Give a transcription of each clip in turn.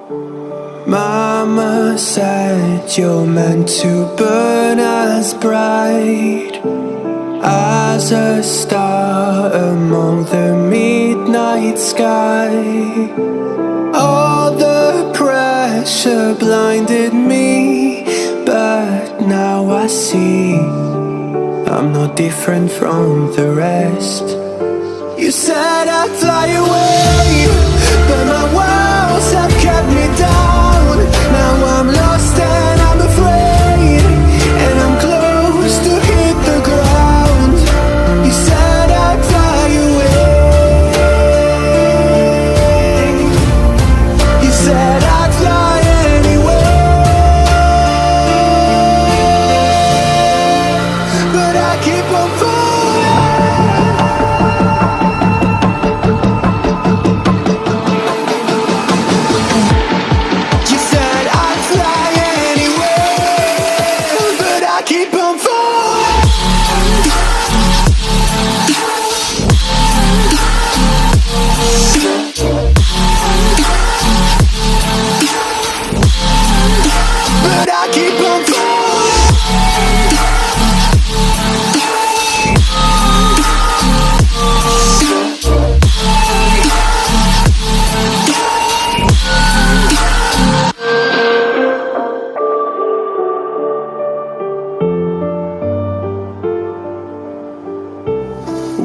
Mama said you're meant to burn as bright as a star among the midnight sky. All the pressure blinded me, but now I see I'm no different from the rest. You said I'd fly away, but my walls have kept me down. Now I'm lost and I'm afraid, and I'm close to hit the ground. You said I'd fly away. You said I'd fly anyway, but I keep on falling. You said I'd fly anyway, but I keep on falling. But I keep on falling.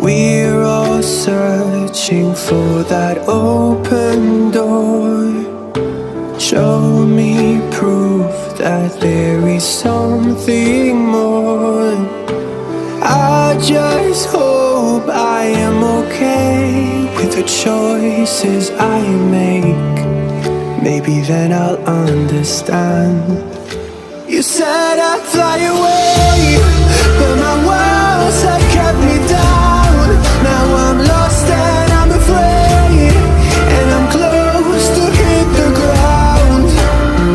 We're all searching for that open door. Show me proof that there is something more. I just hope I am okay with the choices I make. Maybe then I'll understand. You said I'd fly away, but my walls have kept me down. Now I'm lost and I'm afraid, and I'm close to hit the ground.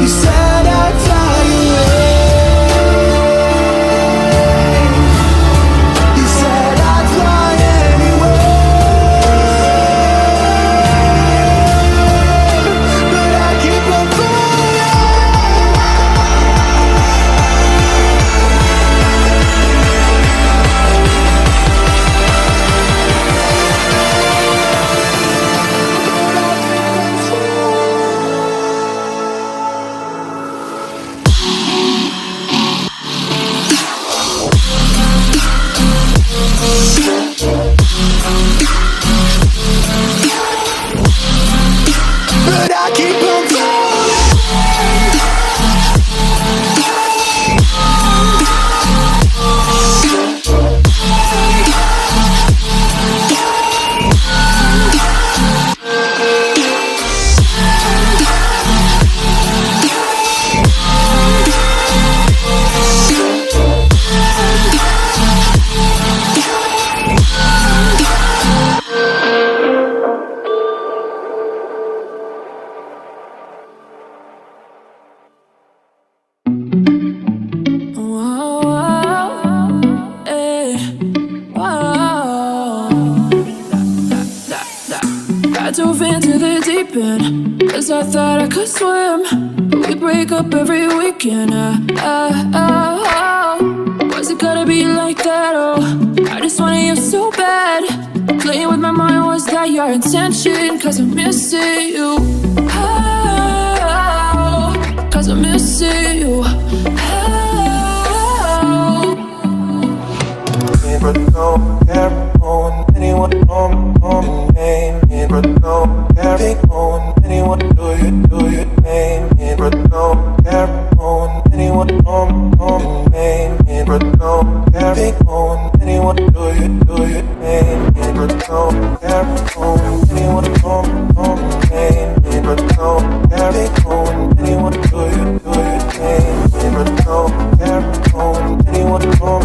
You said I'd fly away. You said I'd fly anyway, but I keep on but I keep on I dove into the deep end, 'cause I thought I could swim, but we break up every weekend. Was it gonna be like that? Oh, I just wanted you so bad. Playing with my mind, was that your intention? 'Cause I'm missing you. Oh, 'cause I'm missing you. But don't care on anyone on name. But don't care on anyone do you name. But don't care on anyone on name. But don't care on anyone do you name. But don't care on anyone on name. But don't care on anyone do you name. But don't care on anyone on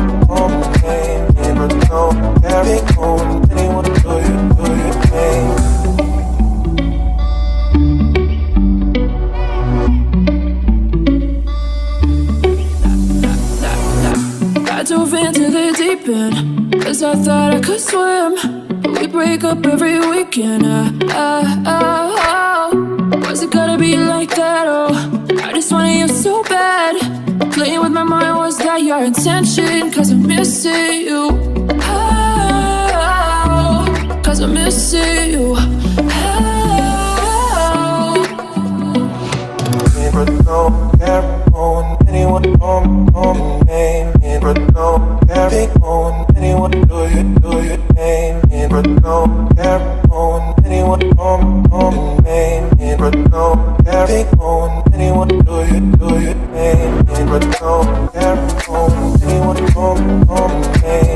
name. But don't carry on anyone do you name. I dove into the deep end, 'cause I thought I could swim, but we break up every weekend. Was it gonna be like that? your intention, cause I'm missing you. Oh, cause I'm missing you. But don't care on anyone on name. But don't care on anyone do you name. But don't care on anyone on name. But don't care on anyone do you name. But don't care on anyone on name.